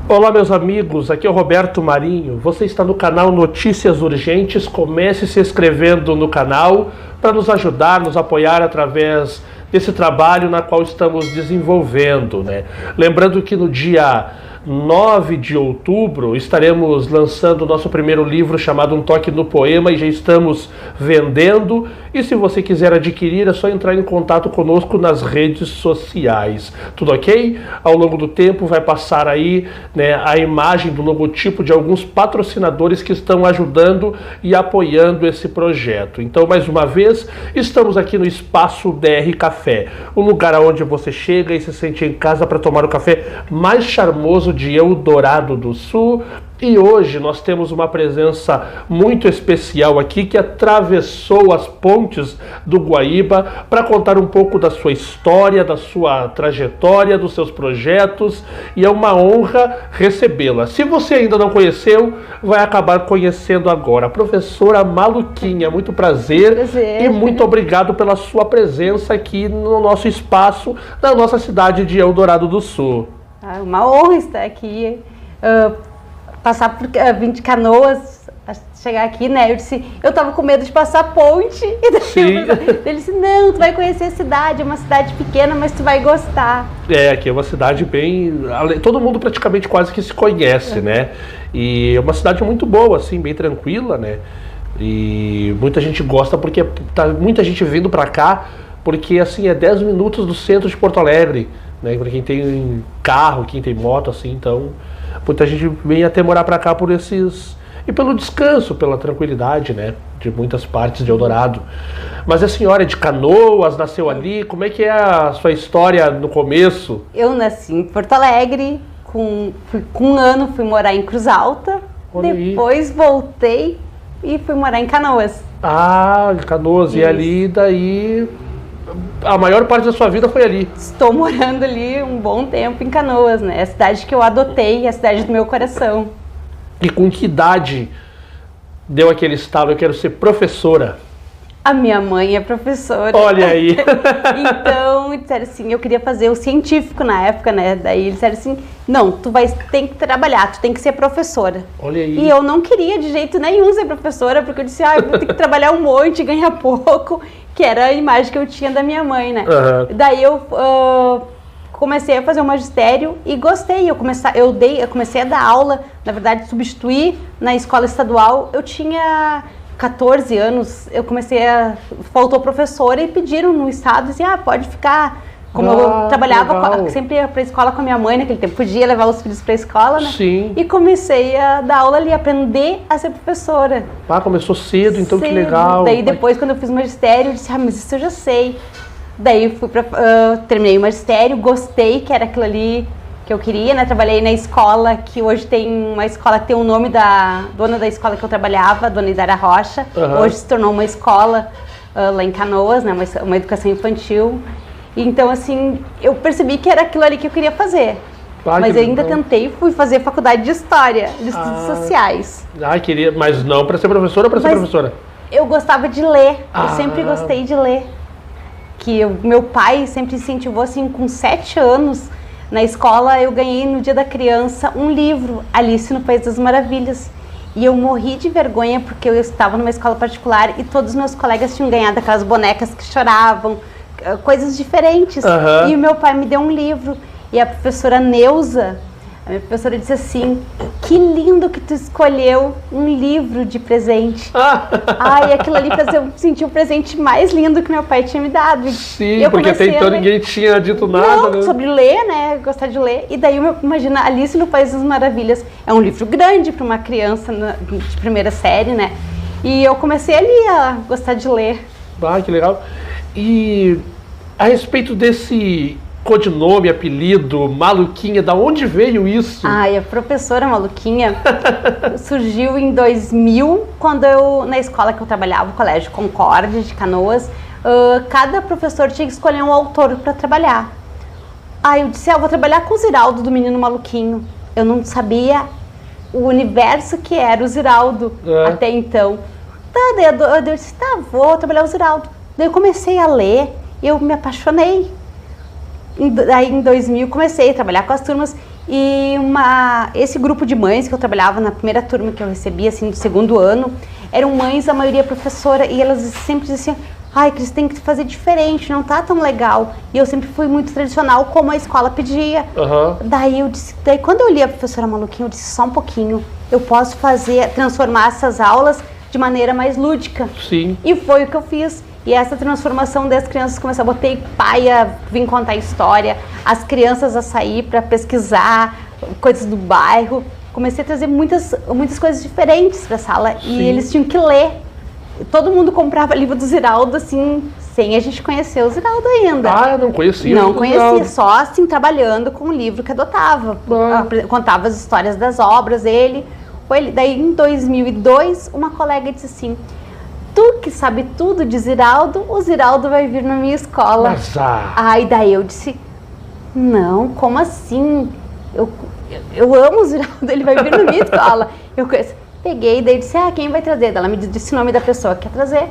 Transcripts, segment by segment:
Olá, meus amigos, aqui é o Roberto Marinho. Você está no canal Notícias Urgentes. Comece se inscrevendo no canal para nos ajudar, nos apoiar através desse trabalho na qual estamos desenvolvendo, né? Lembrando que no dia 9 de outubro estaremos lançando o nosso primeiro livro chamado Um Toque no Poema e já estamos vendendo. E se você quiser adquirir é só entrar em contato conosco nas redes sociais. Tudo ok? Ao longo do tempo vai passar aí, né, a imagem do logotipo de alguns patrocinadores que estão ajudando e apoiando esse projeto. Então, mais uma vez, estamos aqui no Espaço DR Café, um lugar onde você chega e se sente em casa para tomar o café mais charmoso de Eldorado do Sul. E hoje nós temos uma presença muito especial aqui que atravessou as pontes do Guaíba para contar um pouco da sua história, da sua trajetória, dos seus projetos, e é uma honra recebê-la. Se você ainda não conheceu, vai acabar conhecendo agora. A professora Maluquinha, muito prazer e muito obrigado pela sua presença aqui no nosso espaço, na nossa cidade de Eldorado do Sul. Uma honra estar aqui. Passar por vim de Canoas, chegar aqui, né? Eu tava com medo de passar a ponte. E daí ele disse, não, tu vai conhecer a cidade, é uma cidade pequena, mas tu vai gostar. Aqui é uma cidade bem... Todo mundo praticamente quase que se conhece, né? E é uma cidade muito boa, assim, bem tranquila, né? E muita gente gosta porque tá muita gente vindo pra cá, porque assim, é 10 minutos do centro de Porto Alegre, né? Pra quem tem carro, quem tem moto, assim, então... Muita gente vem até morar para cá por esses... E pelo descanso, pela tranquilidade, né? De muitas partes de Eldorado. Mas a senhora é de Canoas, nasceu ali. Como é que é a sua história no começo? Eu nasci em Porto Alegre. Com um ano fui morar em Cruz Alta. Olha depois aí. Voltei e fui morar em Canoas. Ah, em Canoas. Isso. E ali, daí... A maior parte da sua vida foi ali. Estou morando ali um bom tempo em Canoas, né? É a cidade que eu adotei, é a cidade do meu coração. E com que idade deu aquele estalo, eu quero ser professora? A minha mãe é professora. Olha aí. Então, disseram assim, eu queria fazer o científico na época, né? Daí eles disseram assim, não, tem que trabalhar, tu tem que ser professora. Olha aí. E eu não queria de jeito nenhum ser professora, porque eu disse, eu vou ter que trabalhar um monte, ganhar pouco, que era a imagem que eu tinha da minha mãe, né? Uhum. Daí eu comecei a fazer o magistério e gostei. Eu comecei a dar aula, na verdade, substituir na escola estadual. Eu tinha 14 anos, faltou professora e pediram no estado, assim, pode ficar. Como eu trabalhava sempre ia pra escola com a minha mãe naquele tempo, podia levar os filhos pra escola, né? Sim. E comecei a dar aula ali, aprender a ser professora. Começou cedo, então cedo. Que legal. Daí depois, quando eu fiz o magistério, eu disse, mas isso eu já sei. Daí terminei o magistério, gostei, que era aquilo ali que eu queria, né? Trabalhei na escola, que hoje tem uma escola que tem o nome da dona da escola que eu trabalhava, Dona Idara Rocha. Uhum. Hoje se tornou uma escola lá em Canoas, né? Uma educação infantil. Então, assim, eu percebi que era aquilo ali que eu queria fazer. Mas eu ainda tentei, fui fazer faculdade de História, de Estudos Sociais. Mas não para ser professora ou para ser professora? Eu gostava de ler, eu sempre gostei de ler. Meu pai sempre incentivou, assim, com 7 anos, na escola eu ganhei no Dia da Criança um livro, Alice no País das Maravilhas. E eu morri de vergonha porque eu estava numa escola particular e todos os meus colegas tinham ganhado aquelas bonecas que choravam, coisas diferentes. Uhum. E o meu pai me deu um livro. E a professora Neuza, a minha professora disse assim, que lindo que tu escolheu um livro de presente. E aquilo ali fazia eu sentir o presente mais lindo que meu pai tinha me dado. Sim, porque até então ninguém tinha dito nada. Não, sobre ler, né, gostar de ler. E daí, imagina, Alice no País das Maravilhas. É um livro grande para uma criança de primeira série, né. E eu comecei ali a gostar de ler. Que legal. E a respeito desse codinome, apelido, Maluquinha, da onde veio isso? A professora Maluquinha surgiu em 2000, quando na escola que eu trabalhava, o Colégio Concórdia de Canoas, cada professor tinha que escolher um autor para trabalhar. Eu disse, vou trabalhar com o Ziraldo, do Menino Maluquinho. Eu não sabia o universo que era o Ziraldo até então. Daí eu disse, vou trabalhar o Ziraldo. Daí eu comecei a ler, eu me apaixonei. Aí em 2000 comecei a trabalhar com as turmas E esse grupo de mães que eu trabalhava na primeira turma que eu recebi, assim, do segundo ano, eram mães, a maioria professora, e elas sempre diziam assim, ai, Cris, tem que fazer diferente, não tá tão legal. E eu sempre fui muito tradicional, como a escola pedia. Daí quando eu li a professora maluquinha, eu disse, só um pouquinho, eu posso transformar essas aulas de maneira mais lúdica. Sim. E foi o que eu fiz. E essa transformação das crianças começou, botei pai a vir contar história, as crianças a sair para pesquisar coisas do bairro. Comecei a trazer muitas coisas diferentes para a sala. Sim. E eles tinham que ler. Todo mundo comprava livro do Ziraldo, assim, sem a gente conhecer o Ziraldo ainda. Ah, eu não conhecia. Não conhecia, só assim, trabalhando com o livro que adotava. Contava as histórias das obras dele. Daí, em 2002, uma colega disse assim, tu que sabe tudo de Ziraldo, o Ziraldo vai vir na minha escola. Mas, Aí daí eu disse, não, como assim? Eu amo o Ziraldo, ele vai vir na minha escola. Peguei, daí disse, quem vai trazer? Ela me disse o nome da pessoa que quer trazer.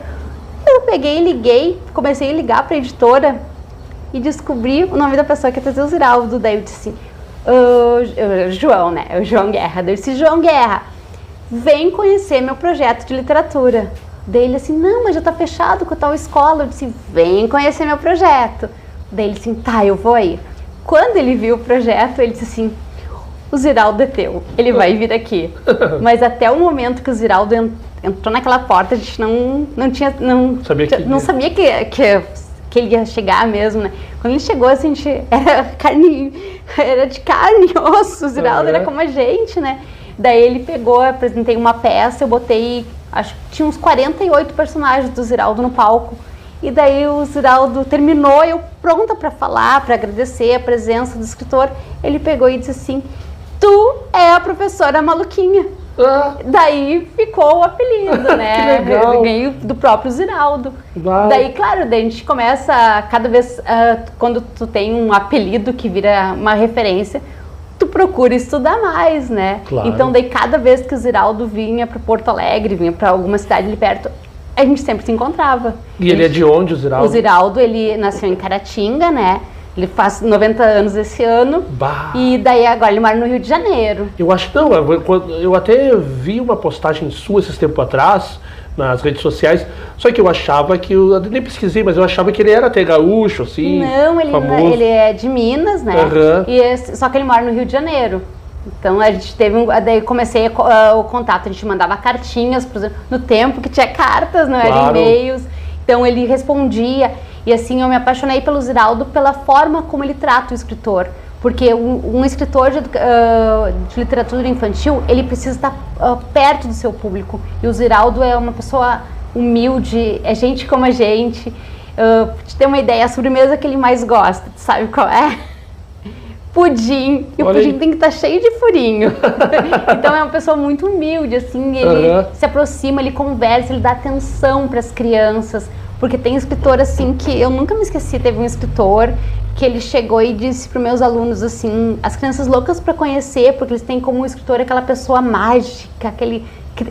Eu peguei e liguei, comecei a ligar para a editora e descobri o nome da pessoa que quer trazer o Ziraldo. Daí eu disse, João, né? O João Guerra. Daí eu disse, João Guerra, vem conhecer meu projeto de literatura. Daí ele assim, não, mas já tá fechado com tal escola. Eu disse, vem conhecer meu projeto. Daí ele assim, tá, eu vou aí. Quando ele viu o projeto, ele disse assim, o Ziraldo é teu, ele vai vir aqui. Mas até o momento que o Ziraldo entrou naquela porta, a gente não sabia que ele ia chegar mesmo, né? Quando ele chegou, assim, a gente era de carne e osso, o Ziraldo era como a gente, né? Daí ele pegou, apresentei uma peça, eu botei, acho que tinha uns 48 personagens do Ziraldo no palco. E daí o Ziraldo terminou, eu pronta para falar, para agradecer a presença do escritor. Ele pegou e disse assim, tu é a professora maluquinha. Daí ficou o apelido, né? Que legal. Eu ganhei do próprio Ziraldo. Daí, claro, daí a gente começa, cada vez, quando tu tem um apelido que vira uma referência, tu procura estudar mais, né? Claro. Então, daí cada vez que o Ziraldo vinha para Porto Alegre, vinha para alguma cidade ali perto, a gente sempre se encontrava. E ele é de onde, o Ziraldo? O Ziraldo, ele nasceu em Caratinga, né? Ele faz 90 anos esse ano. E daí agora ele mora no Rio de Janeiro. Eu acho, não, eu até vi uma postagem sua esses tempos atrás, nas redes sociais, só que eu achava que, eu nem pesquisei, mas eu achava que ele era até gaúcho, assim. Não, ele é de Minas, né? Só que ele mora no Rio de Janeiro. Então a gente teve daí comecei o contato, a gente mandava cartinhas no tempo que tinha cartas, não era e-mails. Então ele respondia. E assim eu me apaixonei pelo Ziraldo pela forma como ele trata o escritor. Porque um escritor de literatura infantil, ele precisa estar perto do seu público. E o Ziraldo é uma pessoa humilde, é gente como a gente. Pra te ter uma ideia, a sobremesa que ele mais gosta, tu sabe qual é? Pudim. E o pudim tem que estar cheio de furinho. Então é uma pessoa muito humilde, assim, ele se aproxima, ele conversa, ele dá atenção para as crianças. Porque tem escritor, assim, que eu nunca me esqueci, teve um escritor que ele chegou e disse para os meus alunos, assim, as crianças loucas para conhecer, porque eles têm como escritor aquela pessoa mágica,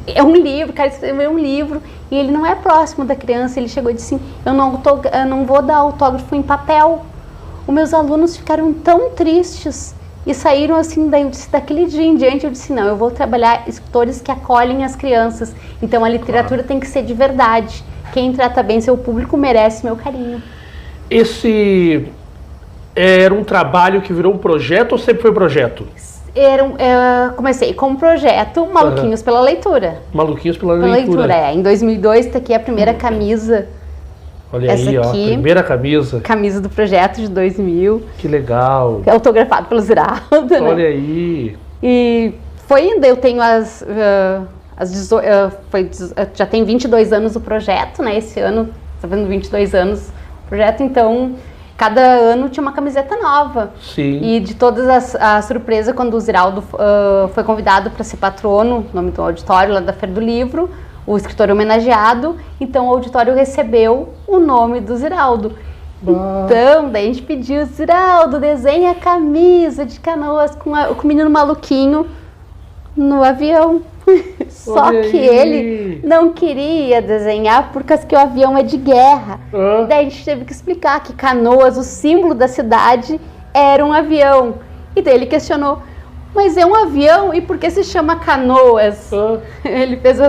é um livro, quer escrever um livro, e ele não é próximo da criança. Ele chegou e disse assim, eu não vou dar autógrafo em papel. Os meus alunos ficaram tão tristes e saíram assim, daquele dia em diante eu disse, não, eu vou trabalhar escritores que acolhem as crianças. Então a literatura tem que ser de verdade. Quem trata bem seu público merece meu carinho. Esse era um trabalho que virou um projeto ou sempre foi projeto? Comecei com um projeto Maluquinhos pela Leitura. Maluquinhos pela Leitura. Em 2002 está aqui a primeira camisa. Olha aí, ó, primeira camisa. Camisa do projeto de 2000. Que legal. Autografado pelo Ziraldo. Olha aí. E foi ainda, eu tenho já tem 22 anos o projeto, né? Esse ano está fazendo 22 anos o projeto, então cada ano tinha uma camiseta nova. Sim. E de todas a surpresa, quando o Ziraldo foi convidado para ser patrono, no nome do auditório lá da Feira do Livro, o escritor homenageado, então o auditório recebeu o nome do Ziraldo. Então, daí a gente pediu, Ziraldo, desenha a camisa de Canoas com o menino maluquinho no avião. Só que ele não queria desenhar porque o avião é de guerra. Daí a gente teve que explicar que Canoas, o símbolo da cidade, era um avião. E daí ele questionou, mas é um avião, e por que se chama Canoas? Ele fez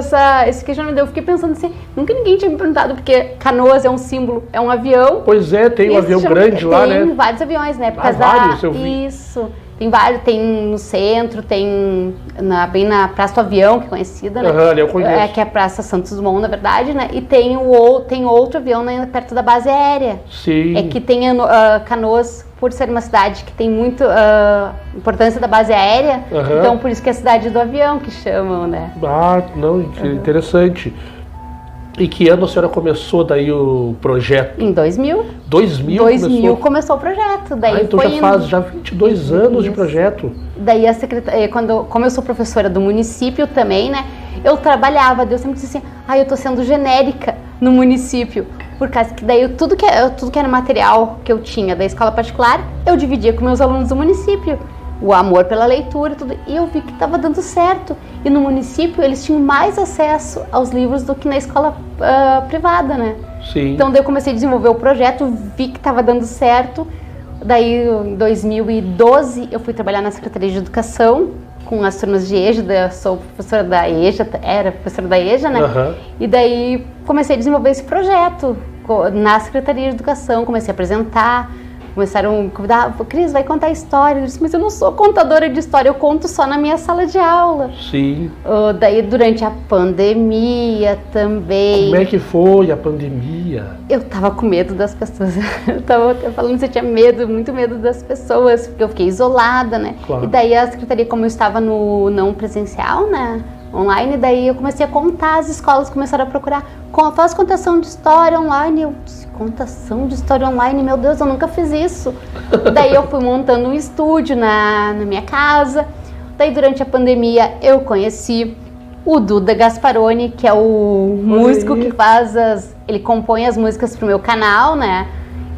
esse questionamento, eu fiquei pensando assim, nunca ninguém tinha me perguntado, porque Canoas é um símbolo, é um avião. Pois é, tem um avião grande lá, né? Tem vários aviões, né? Por causa vários, eu vi. Isso. Tem vários, tem no centro, tem bem na Praça do Avião, que é conhecida, né? Ali eu conheço. Que é a Praça Santos Dumont, na verdade, né? E tem outro avião, né, perto da base aérea. Sim. É que tem Canoas, por ser uma cidade que tem muito importância da base aérea, então por isso que é a cidade do avião que chamam, né? Não, interessante. E que ano a senhora começou daí o projeto? Em 2000. 2000 começou o projeto. Daí então já faz 22 anos de projeto. Daí a secretaria, como eu sou professora do município também, né? Eu trabalhava, eu sempre disse assim, eu tô sendo genérica no município. Por causa que daí tudo que era material que eu tinha da escola particular, eu dividia com meus alunos do município. O amor pela leitura, tudo. E eu vi que estava dando certo. E no município eles tinham mais acesso aos livros do que na escola privada, né? Sim. Então daí eu comecei a desenvolver o projeto, vi que estava dando certo. Daí em 2012 eu fui trabalhar na Secretaria de Educação com as turmas de EJA, eu sou professora da EJA, era professora da EJA, né? E daí comecei a desenvolver esse projeto na Secretaria de Educação, comecei a apresentar. Começaram a me convidar, Cris, vai contar história. Eu disse, mas eu não sou contadora de história, eu conto só na minha sala de aula. Sim. Daí durante a pandemia também. Como é que foi a pandemia? Eu tava com medo das pessoas. Eu tava falando que eu tinha medo, muito medo das pessoas, porque eu fiquei isolada, né? Claro. E daí a secretaria, como eu estava no não presencial, né? Online, daí eu comecei a contar, as escolas começaram a procurar, faz contação de história online. Eu disse, contação de história online, meu Deus, eu nunca fiz isso. Daí eu fui montando um estúdio na minha casa. Daí durante a pandemia eu conheci o Duda Gasparoni, que é o músico que ele compõe as músicas pro meu canal, né?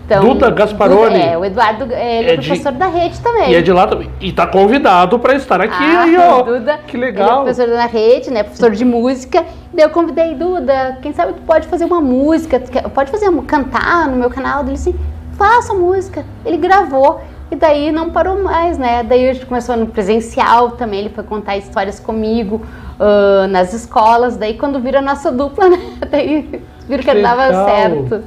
Então, Duda Gasparoni. O Eduardo, ele é professor da rede também. E é de lá também. E tá convidado para estar aqui aí, ó. Duda, que legal. Ele é professor da rede, né? Professor de música. Daí eu convidei Duda, quem sabe tu pode fazer uma música, pode cantar no meu canal. Ele disse, faça a música. Ele gravou. E daí não parou mais, né? Daí a gente começou no presencial também, ele foi contar histórias comigo nas escolas. Daí quando vira a nossa dupla, né? Daí viram que dava certo.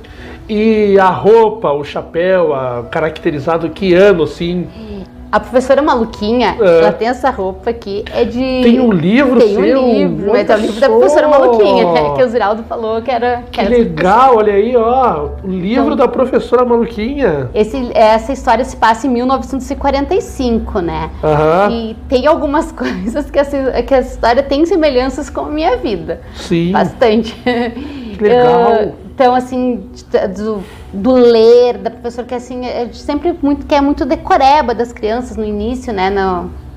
E a roupa, o chapéu, caracterizado que ano, assim? A professora Maluquinha, ela tem essa roupa aqui, é de... Tem um livro seu? Tem um livro, mas é o livro da professora Maluquinha, que o Ziraldo falou que era... Que legal, olha aí, ó, o livro da professora Maluquinha. Essa história se passa em 1945, né? E tem algumas coisas que essa história tem semelhanças com a minha vida. Sim. Bastante. Que legal. Então, assim, do ler, da professora que assim, sempre quer muito decoreba das crianças no início, né?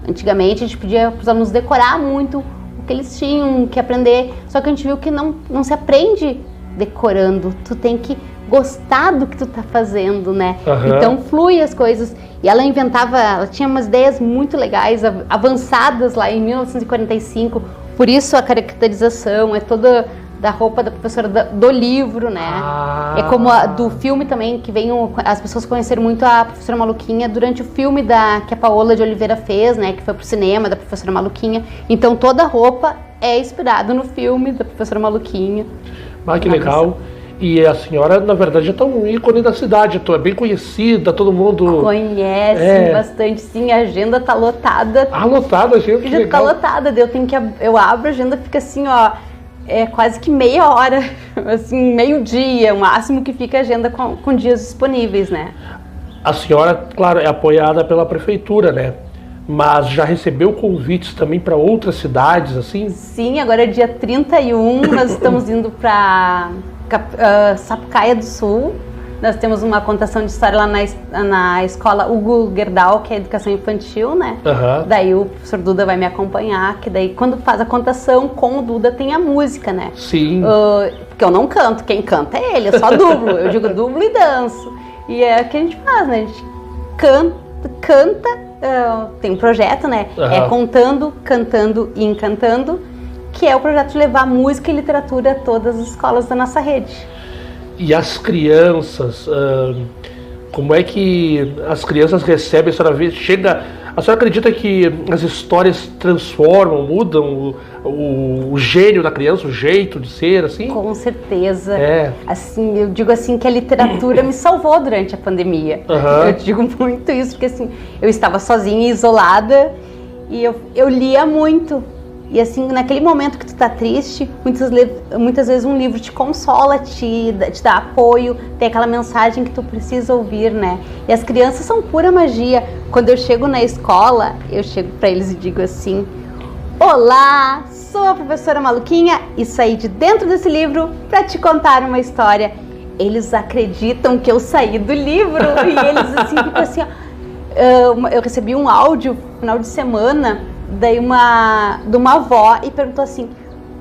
Antigamente a gente pedia para os alunos decorar muito o que eles tinham que aprender, só que a gente viu que não se aprende decorando, tu tem que gostar do que tu tá fazendo, né? Então flui as coisas. E ela tinha umas ideias muito legais, avançadas lá em 1945, por isso a caracterização é toda da roupa da professora do livro, né? É como do filme também, que as pessoas conheceram muito a professora Maluquinha durante o filme que a Paola de Oliveira fez, né? Que foi pro cinema, da professora Maluquinha. Então toda a roupa é inspirada no filme da professora Maluquinha. Que legal. E a senhora, na verdade, é um ícone da cidade, é bem conhecida, todo mundo... Conhece bastante, sim, a agenda tá lotada. Lotada, a agenda, que legal. Tá lotada, eu abro a agenda, fica assim, ó... quase que meia hora, assim, meio-dia, o máximo que fica a agenda com dias disponíveis, né? A senhora, claro, é apoiada pela prefeitura, né? Mas já recebeu convites também para outras cidades, assim? Sim, agora é dia 31, nós estamos indo para Sapucaia do Sul. Nós temos uma contação de história lá na escola Hugo Gerdau, que é educação infantil, né? Daí o professor Duda vai me acompanhar, que daí quando faz a contação com o Duda tem a música, né? Sim. Porque eu não canto, quem canta é ele, eu só dublo. Eu digo dublo e danço. E é o que a gente faz, né? A gente canta, tem um projeto, né? É Contando, Cantando e Encantando, que é o projeto de levar música e literatura a todas as escolas da nossa rede. E as crianças, como é que as crianças recebem? A senhora vê, chega A senhora acredita que as histórias transformam, mudam o gênio da criança, o jeito de ser, assim? Com certeza. É. Assim, eu digo assim que a literatura me salvou durante a pandemia. Eu digo muito isso, porque assim, eu estava sozinha e isolada e eu lia muito. E assim, naquele momento que tu tá triste, muitas vezes um livro te consola, te dá apoio, tem aquela mensagem que tu precisa ouvir, né? E as crianças são pura magia. Quando eu chego na escola, eu chego para eles e digo assim: olá, sou a professora Maluquinha e saí de dentro desse livro para te contar uma história. Eles acreditam que eu saí do livro e eles assim, ficam assim, ó. Eu recebi um áudio no final de semana de uma avó e perguntou assim: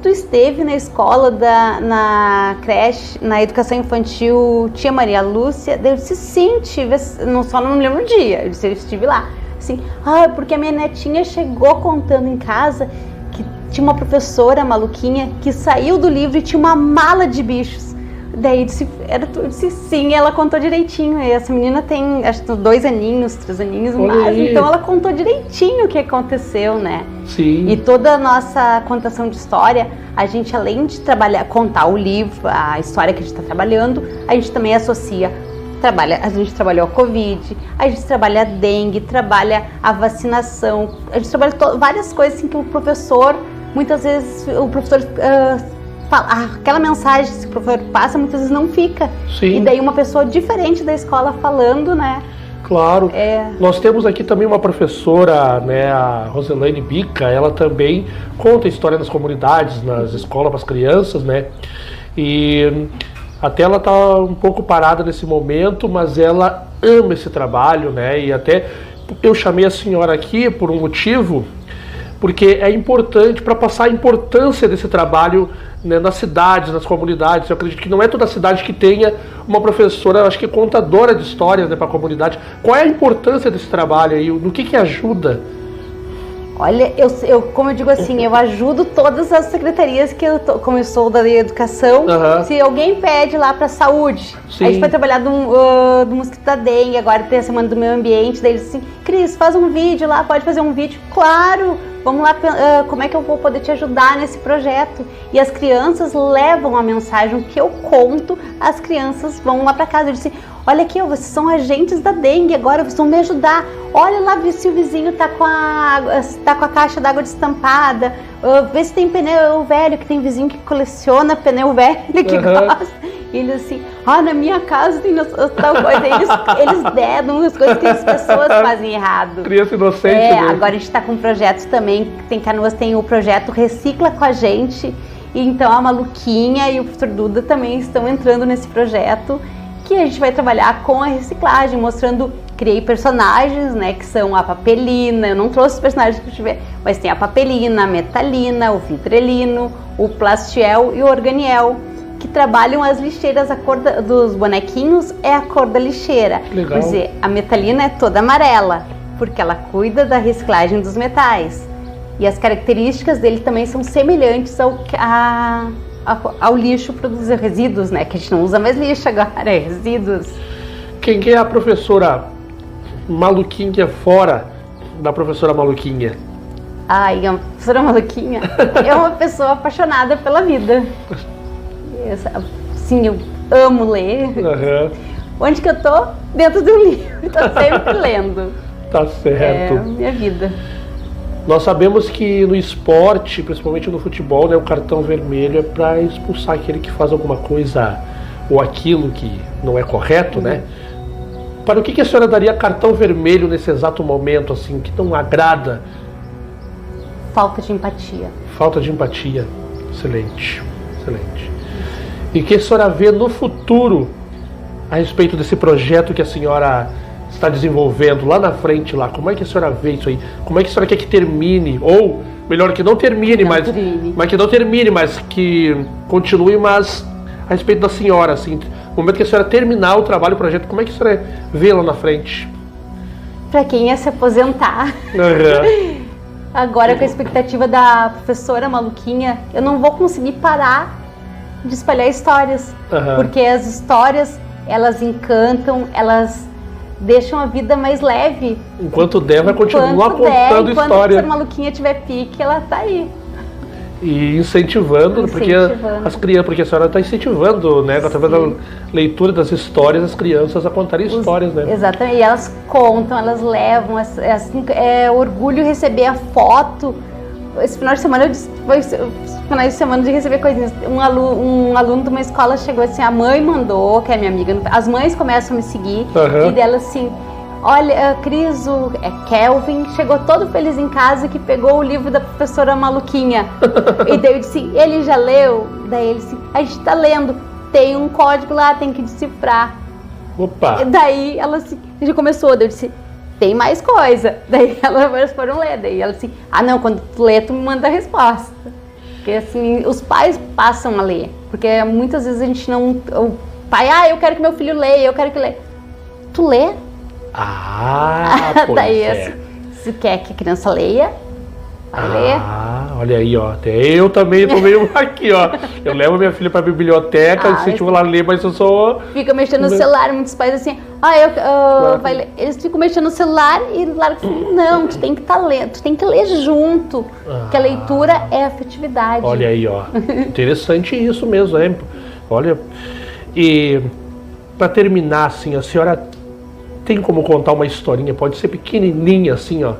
tu esteve na escola, na creche, na educação infantil Tia Maria Lúcia? Eu disse sim, só não me lembro o dia, eu disse, eu estive lá. Assim, porque a minha netinha chegou contando em casa que tinha uma professora maluquinha que saiu do livro e tinha uma mala de bichos. Daí eu disse sim, ela contou direitinho. E essa menina tem, acho que 2 aninhos, 3 aninhos, mas então ela contou direitinho o que aconteceu, né? Sim. E toda a nossa contação de história, a gente, além de contar o livro, a história que a gente está trabalhando, a gente também associa. A gente trabalhou a Covid, a gente trabalha a dengue, trabalha a vacinação, a gente trabalha várias coisas assim, que o professor, muitas vezes, aquela mensagem que o professor passa, muitas vezes não fica. Sim. E daí uma pessoa diferente da escola falando, né? Claro. Nós temos aqui também uma professora, né, a Roselaine Bica, ela também conta história nas comunidades, nas escolas para as crianças, né? E até ela está um pouco parada nesse momento, mas ela ama esse trabalho, né? E até eu chamei a senhora aqui por um motivo, porque é importante para passar a importância desse trabalho, né, nas cidades, nas comunidades. Eu acredito que não é toda cidade que tenha uma professora, acho que contadora de histórias, né, para a comunidade. Qual é a importância desse trabalho aí? No que ajuda? Olha, como eu digo assim, eu ajudo todas as secretarias como eu sou da educação. Se alguém pede lá para saúde, a gente vai trabalhar do mosquito da dengue, agora tem a semana do meio ambiente, daí eles assim, Cris, faz um vídeo lá, pode fazer um vídeo? Claro! Vamos lá, como é que eu vou poder te ajudar nesse projeto? E as crianças levam a mensagem que eu conto, as crianças vão lá para casa e dizem: olha aqui, vocês são agentes da dengue, agora vocês vão me ajudar. Olha lá, vê se o vizinho tá com a caixa d'água destampada. Vê se tem pneu velho, que tem vizinho que coleciona pneu velho, que gosta. E eles assim, na minha casa tem tal coisa. Eles dedam as coisas que as pessoas fazem errado. Criança inocente mesmo. Agora a gente está com projetos também, tem Canoas, tem o projeto Recicla com a Gente. E então a Maluquinha e o Professor Duda também estão entrando nesse projeto, que a gente vai trabalhar com a reciclagem, mostrando, criei personagens, né, que são a Papelina, eu não trouxe os personagens que eu tiver, mas tem a Papelina, a Metalina, o Vitrelino, o Plastiel e o Organiel, que trabalham as lixeiras, a cor dos bonequinhos é a cor da lixeira. Legal. Quer dizer, a Metalina é toda amarela, porque ela cuida da reciclagem dos metais. E as características dele também são semelhantes ao lixo produzir resíduos, né? Que a gente não usa mais lixo agora, é resíduos. Quem é a professora Maluquinha fora da professora Maluquinha? A professora Maluquinha é uma pessoa apaixonada pela vida. Sim, eu amo ler. Onde que eu tô? Dentro do livro, tô sempre lendo. Tá certo. É minha vida. Nós sabemos que no esporte, principalmente no futebol, né, o cartão vermelho é para expulsar aquele que faz alguma coisa ou aquilo que não é correto, né? Para o que a senhora daria cartão vermelho nesse exato momento, assim, que não agrada? Falta de empatia. Falta de empatia. Excelente, excelente. E o que a senhora vê no futuro a respeito desse projeto que a senhora está desenvolvendo lá na frente, lá? Como é que a senhora vê isso aí? Como é que a senhora quer que termine? Ou, melhor, que não termine, mas que não termine, mas que continue, mas a respeito da senhora, assim, no momento que a senhora terminar o trabalho, o projeto, como é que a senhora vê lá na frente? Para quem ia se aposentar. Agora, com a expectativa da professora Maluquinha, eu não vou conseguir parar de espalhar histórias. Porque as histórias, elas encantam, elas deixam a vida mais leve. Enquanto der, vai continuar contando história. Enquanto a professora Maluquinha tiver pique, ela tá aí. E incentivando, porque as crianças, porque a senhora está incentivando, né, através da leitura das histórias, as crianças a contarem histórias, né? Exatamente, e elas contam, elas levam, assim, é orgulho receber a foto. Esse final de semana de receber coisinhas. Um aluno de uma escola chegou assim, a mãe mandou, que é minha amiga, as mães começam a me seguir, e dela assim, olha, Cris, Kelvin chegou todo feliz em casa que pegou o livro da professora Maluquinha. E daí eu disse, ele já leu? Daí ele disse, a gente tá lendo, tem um código lá, tem que decifrar. Opa! E daí ela assim, a gente começou, daí eu disse, tem mais coisa. Daí elas foram ler, daí ela assim, não, quando tu lê, tu me manda a resposta. Porque assim, os pais passam a ler, porque muitas vezes a gente não... O pai, eu quero que meu filho leia, eu quero que leia. Tu lê? Pois daí, assim, se quer que a criança leia, vai ler. Olha aí, ó. Até eu também tô meio aqui, ó. Eu levo minha filha pra biblioteca, incentivo ela a ler, mas eu sou... Fica mexendo no celular, muitos pais assim, vai ler. Eles ficam mexendo no celular e não, tu tem que estar lendo, tu tem que ler junto, porque a leitura é afetividade. Olha aí, ó. Interessante isso mesmo, né? Olha, e pra terminar, assim, a senhora tem como contar uma historinha, pode ser pequenininha assim, ó.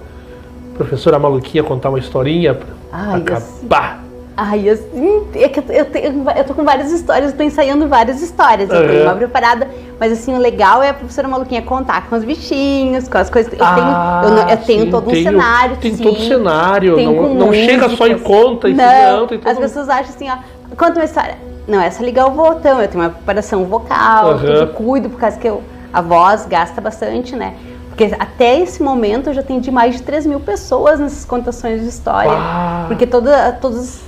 Professora Maluquinha contar uma historinha pra acabar. Assim, é que eu tô com várias histórias, eu tô ensaiando várias histórias, eu tenho uma preparada, mas assim, o legal é a professora Maluquinha contar com os bichinhos, com as coisas, eu tenho todo um cenário. Tem todo um cenário, não chega só e conta. As pessoas acham assim, conta uma história. Não, é só ligar o botão, eu tenho uma preparação vocal, eu cuido, por causa que a voz gasta bastante, né? Porque até esse momento eu já atendi mais de 3.000 pessoas nessas contações de história. Porque todos os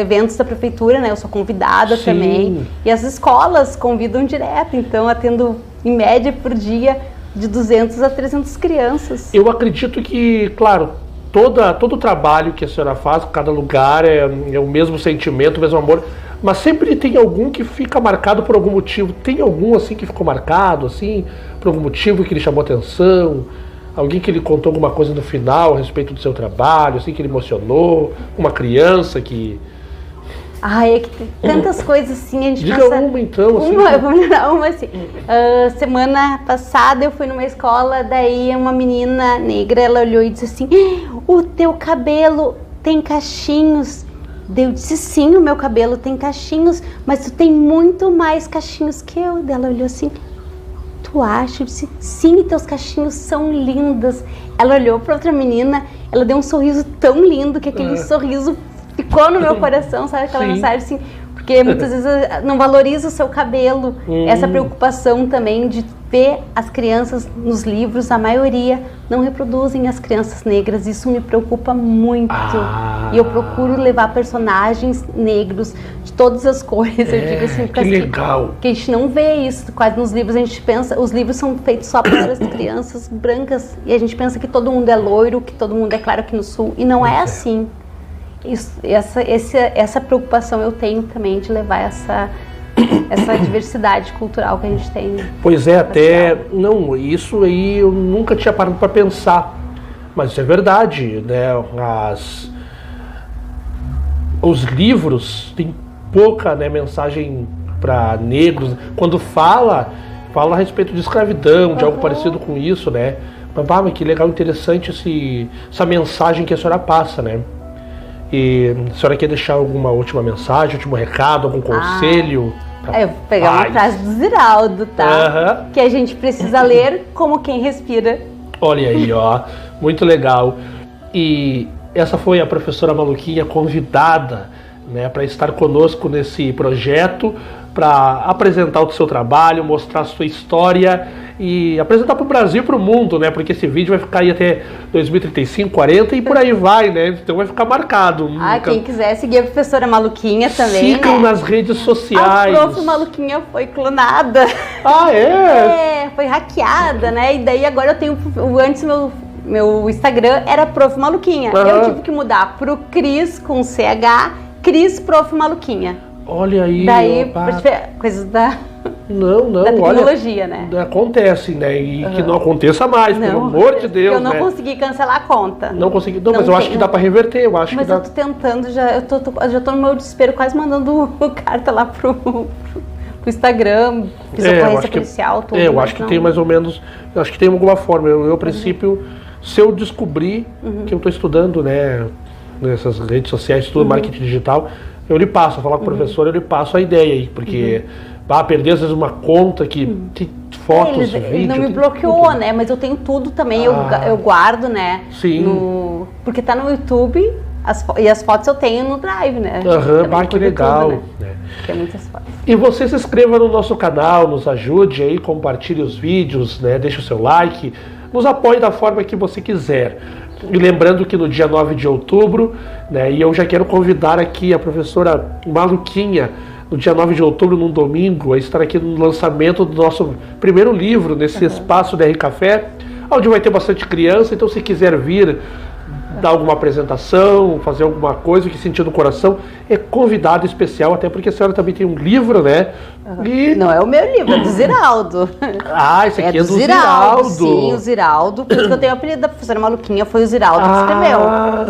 eventos da prefeitura, né? Eu sou convidada também. E as escolas convidam direto, então atendo em média por dia de 200 a 300 crianças. Eu acredito que, claro, todo o trabalho que a senhora faz, cada lugar é o mesmo sentimento, o mesmo amor, mas sempre tem algum que fica marcado por algum motivo. Tem algum assim que ficou marcado, assim, por algum motivo que lhe chamou atenção? Alguém que lhe contou alguma coisa no final a respeito do seu trabalho, assim, que lhe emocionou? Uma criança que... É que tem tantas coisas assim, a gente Diga uma então, assim. Vamos dar uma assim. Semana passada eu fui numa escola, daí uma menina negra, ela olhou e disse assim, o teu cabelo tem cachinhos. Eu disse, sim, o meu cabelo tem cachinhos, mas tu tem muito mais cachinhos que eu. Ela olhou assim, tu acha? Eu disse, sim, teus cachinhos são lindos. Ela olhou para outra menina, ela deu um sorriso tão lindo que aquele sorriso ficou no meu coração, sabe? Aquela mensagem assim, porque muitas vezes não valoriza o seu cabelo. Essa preocupação também de ver as crianças nos livros, a maioria não reproduzem as crianças negras, isso me preocupa muito. E eu procuro levar personagens negros de todas as cores, eu digo assim, que legal. Que a gente não vê isso quase nos livros, a gente pensa, os livros são feitos só para as crianças brancas, e a gente pensa que todo mundo é loiro, que todo mundo é claro aqui no sul, e não é assim. Essa preocupação eu tenho também de levar essa diversidade cultural que a gente tem. Pois é, até não, isso aí eu nunca tinha parado para pensar, mas isso é verdade, né? Os livros têm pouca, né, mensagem para negros. Quando fala a respeito de escravidão, de algo parecido com isso, né? Mas que legal, interessante essa mensagem que a senhora passa, né? E a senhora quer deixar alguma última mensagem, último recado, algum conselho? Eu vou pegar uma frase do Ziraldo, tá? Que a gente precisa ler como quem respira. Olha aí, ó. Muito legal. E essa foi a professora Maluquinha convidada, né, para estar conosco nesse projeto, para apresentar o seu trabalho, mostrar a sua história e apresentar para o Brasil e para o mundo, né? Porque esse vídeo vai ficar aí até 2035, 40 e por aí vai, né? Então vai ficar marcado. Quem quiser seguir a professora Maluquinha também, sigam, né, nas redes sociais. A prof Maluquinha foi clonada. Foi hackeada, né? E daí agora eu tenho, antes meu Instagram era Prof Maluquinha. Eu tive que mudar pro Cris com CH, Cris Prof Maluquinha. Olha aí. Daí, coisas da Não, da tecnologia, né? Acontece, né? E que não aconteça mais, pelo amor de Deus, eu não né? consegui cancelar a conta. Não consegui. Não, mas eu acho que dá para reverter, eu acho mas que dá. eu tô tentando, já tô no meu desespero, quase mandando carta lá pro Instagram, fiz ocorrência policial, tudo. Eu acho que tem mais ou menos, eu acho que tem alguma forma. Eu, a princípio, se eu descobrir que eu estou estudando, né, nessas redes sociais, estudo marketing digital, eu lhe passo, falar com o professor, eu lhe passo a ideia aí, porque perder às vezes uma conta que tem fotos, vídeos... Ele não me bloqueou, né, mas eu tenho tudo também, eu guardo, né, sim. porque tá no YouTube, e as fotos eu tenho no Drive, né. Que legal. Tudo, né? Tem muitas fotos. E você se inscreva no nosso canal, nos ajude aí, compartilhe os vídeos, né, deixe o seu like, nos apoie da forma que você quiser. E lembrando que no dia 9 de outubro, né, e eu já quero convidar aqui a professora Maluquinha, no dia 9 de outubro, num domingo, a estar aqui no lançamento do nosso primeiro livro, nesse espaço da R Café, onde vai ter bastante criança, então se quiser vir dar alguma apresentação, fazer alguma coisa que sentir no coração, é convidado especial, até porque a senhora também tem um livro, né? E... Não é o meu livro, é do Ziraldo. Esse aqui é do Ziraldo. Sim, o Ziraldo. Por isso que eu tenho o apelido da professora Maluquinha, foi o Ziraldo que escreveu.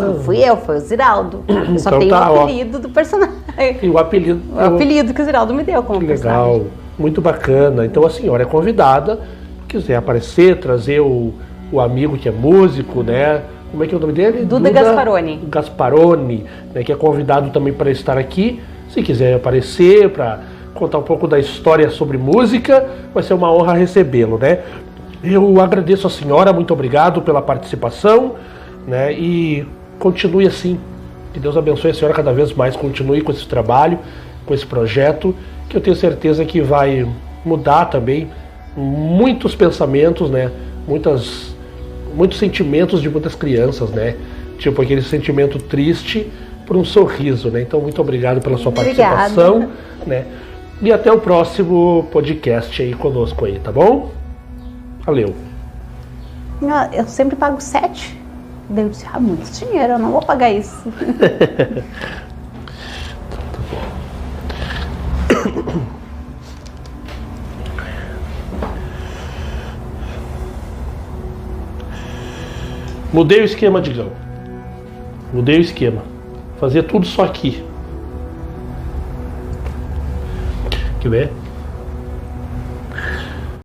Não fui eu, foi o Ziraldo. Eu só tenho o apelido do personagem. E o apelido... O apelido que o Ziraldo me deu como personagem. Legal, muito bacana. Então a senhora é convidada, se quiser aparecer, trazer o amigo que é músico, né? Como é que é o nome dele? Duda Gasparoni. Gasparoni, né, que é convidado também para estar aqui. Se quiser aparecer, para contar um pouco da história sobre música, vai ser uma honra recebê-lo, né? Eu agradeço a senhora, muito obrigado pela participação, né? E continue assim. Que Deus abençoe a senhora cada vez mais, continue com esse trabalho, com esse projeto, que eu tenho certeza que vai mudar também muitos pensamentos, né? Muitos sentimentos de muitas crianças, né? Tipo aquele sentimento triste por um sorriso, né? Então, muito obrigado pela sua participação, né? E até o próximo podcast aí conosco aí, tá bom? Valeu. Eu sempre pago 7. Devo dizer, muito dinheiro, eu não vou pagar isso. Tá bom. Mudei o esquema, Digão. Mudei o esquema. Fazia tudo só aqui. Quer ver?